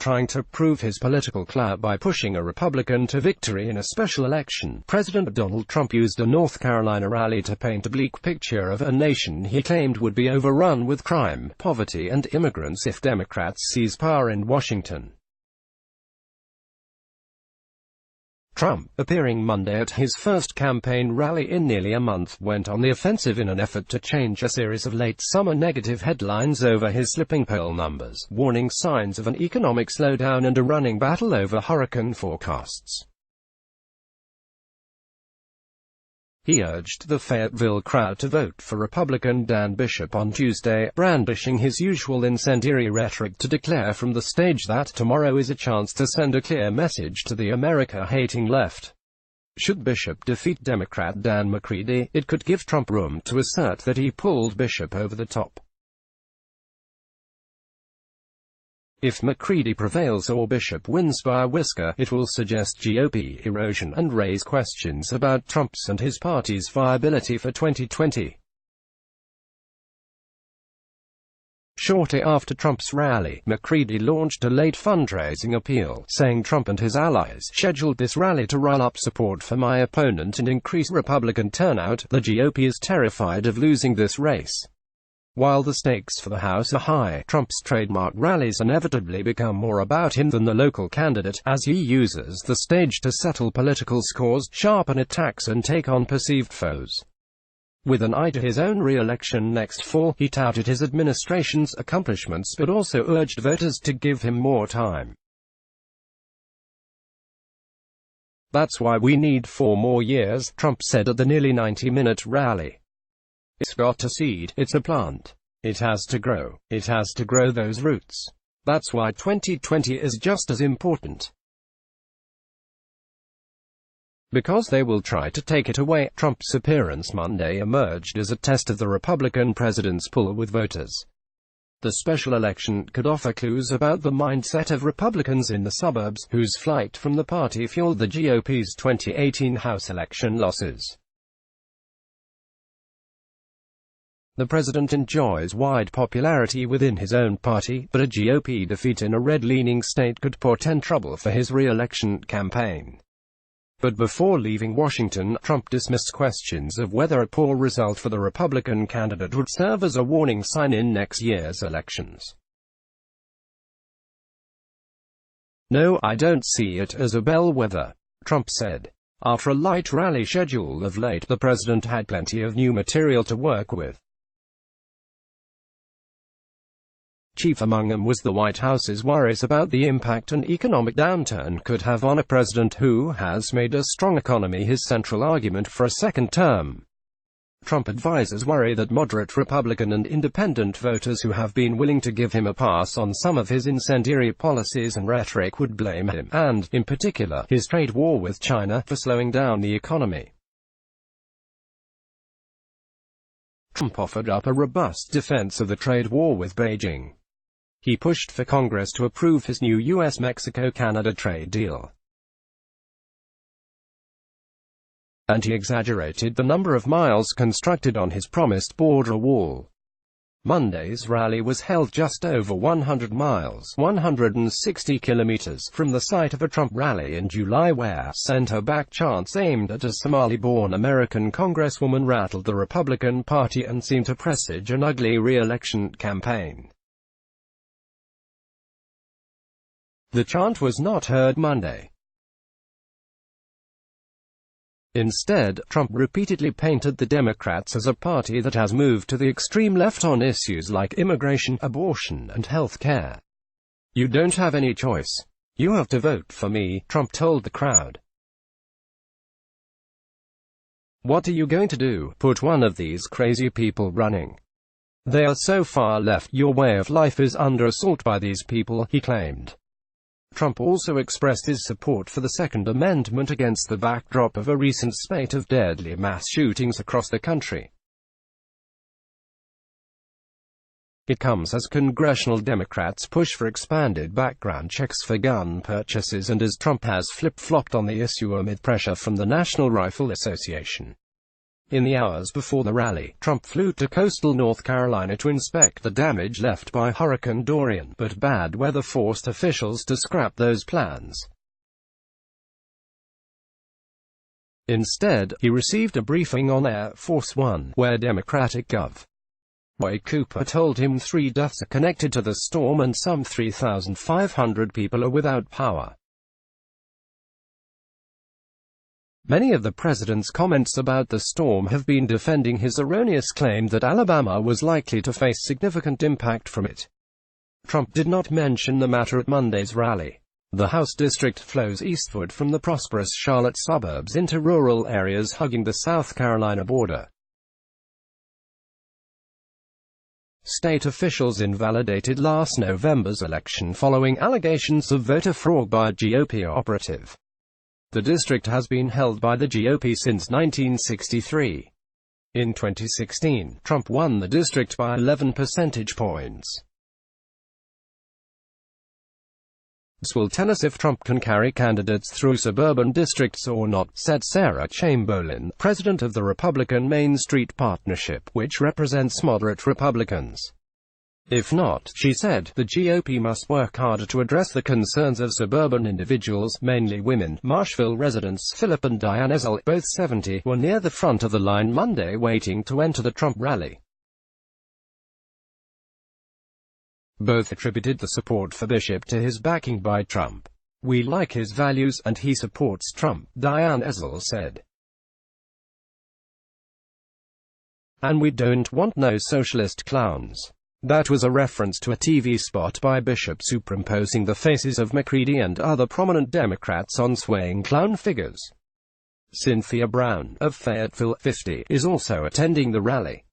trying to prove his political clout by pushing a Republican to victory in a special election. President Donald Trump used a North Carolina rally to paint a bleak picture of a nation he claimed would be overrun with crime, poverty and immigrants if Democrats seize power in Washington. Trump, appearing Monday at his first campaign rally in nearly a month, went on the offensive in an effort to change a series of late-summer negative headlines over his slipping poll numbers, warning signs of an economic slowdown and a running battle over hurricane forecasts. He urged the Fayetteville crowd to vote for Republican Dan Bishop on Tuesday, brandishing his usual incendiary rhetoric to declare from the stage that tomorrow is a chance to send a clear message to the America-hating left. Should Bishop defeat Democrat Dan McCready, it could give Trump room to assert that he pulled Bishop over the top. If McCready prevails or Bishop wins by a whisker, it will suggest GOP erosion and raise questions about Trump's and his party's viability for 2020. Shortly after Trump's rally, McCready launched a late fundraising appeal, saying Trump and his allies scheduled this rally to rile up support for my opponent and increase Republican turnout. The GOP is terrified of losing this race. While the stakes for the House are high, Trump's trademark rallies inevitably become more about him than the local candidate, as he uses the stage to settle political scores, sharpen attacks and take on perceived foes. With an eye to his own re-election next fall, he touted his administration's accomplishments but also urged voters to give him more time. "That's why we need 4 more years," Trump said at the nearly 90-minute rally. "It's got a seed, it's a plant. It has to grow. It has to grow those roots. That's why 2020 is just as important. Because they will try to take it away." Trump's appearance Monday emerged as a test of the Republican president's pull with voters. The special election could offer clues about the mindset of Republicans in the suburbs, whose flight from the party fueled the GOP's 2018 House election losses. The president enjoys wide popularity within his own party, but a GOP defeat in a red-leaning state could portend trouble for his re-election campaign. But before leaving Washington, Trump dismissed questions of whether a poor result for the Republican candidate would serve as a warning sign in next year's elections. "No, I don't see it as a bellwether," Trump said. After a light rally schedule of late, the president had plenty of new material to work with. Chief among them was the White House's worries about the impact an economic downturn could have on a president who has made a strong economy his central argument for a second term. Trump advisors worry that moderate Republican and independent voters who have been willing to give him a pass on some of his incendiary policies and rhetoric would blame him, and, in particular, his trade war with China, for slowing down the economy. Trump offered up a robust defense of the trade war with Beijing. He pushed for Congress to approve his new U.S.-Mexico-Canada trade deal. And he exaggerated the number of miles constructed on his promised border wall. Monday's rally was held just over 100 miles (160 kilometers) from the site of a Trump rally in July where center-back chants aimed at a Somali-born American congresswoman rattled the Republican Party and seemed to presage an ugly re-election campaign. The chant was not heard Monday. Instead, Trump repeatedly painted the Democrats as a party that has moved to the extreme left on issues like immigration, abortion, and health care. "You don't have any choice. You have to vote for me," Trump told the crowd. "What are you going to do? Put one of these crazy people running? They are so far left, your way of life is under assault by these people," he claimed. Trump also expressed his support for the Second Amendment against the backdrop of a recent spate of deadly mass shootings across the country. It comes as congressional Democrats push for expanded background checks for gun purchases and as Trump has flip-flopped on the issue amid pressure from the National Rifle Association. In the hours before the rally, Trump flew to coastal North Carolina to inspect the damage left by Hurricane Dorian, but bad weather forced officials to scrap those plans. Instead, he received a briefing on Air Force One, where Democratic Gov. Roy Cooper told him 3 deaths are connected to the storm and some 3,500 people are without power. Many of the president's comments about the storm have been defending his erroneous claim that Alabama was likely to face significant impact from it. Trump did not mention the matter at Monday's rally. The House district flows eastward from the prosperous Charlotte suburbs into rural areas hugging the South Carolina border. State officials invalidated last November's election following allegations of voter fraud by a GOP operative. The district has been held by the GOP since 1963. In 2016, Trump won the district by 11 percentage points. This will tell us if Trump can carry candidates through suburban districts or not, said Sarah Chamberlain, president of the Republican Main Street Partnership, which represents moderate Republicans. If not, she said, the GOP must work harder to address the concerns of suburban individuals, mainly women. Marshville residents Philip and Diane Ezel, both 70, were near the front of the line Monday waiting to enter the Trump rally. Both attributed the support for Bishop to his backing by Trump. "We like his values, and he supports Trump," Diane Ezel said. "And we don't want no socialist clowns." That was a reference to a TV spot by Bishop superimposing the faces of McCready and other prominent Democrats on swaying clown figures. Cynthia Brown, of Fayetteville, 50, is also attending the rally.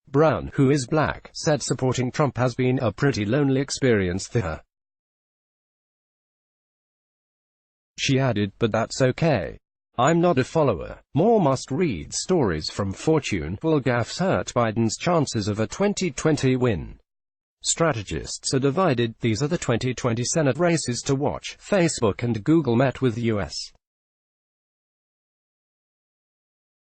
Brown, who is black, said supporting Trump has been a pretty lonely experience for her. She added, "But that's okay. I'm not a follower." More must-read stories from Fortune. Will gaffes hurt Biden's chances of a 2020 win? Strategists are divided. These are the 2020 Senate races to watch. Facebook and Google met with U.S.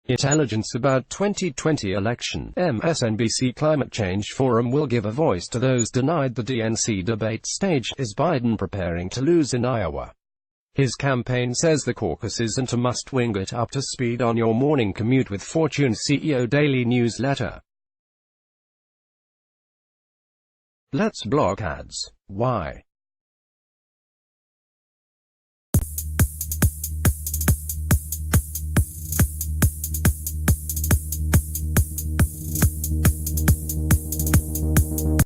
intelligence about 2020 election. MSNBC Climate Change Forum will give a voice to those denied the DNC debate stage. Is Biden preparing to lose in Iowa? His campaign says the caucus isn't a must-win. Get up to speed on your morning commute with Fortune CEO Daily Newsletter. Let's block ads. Why?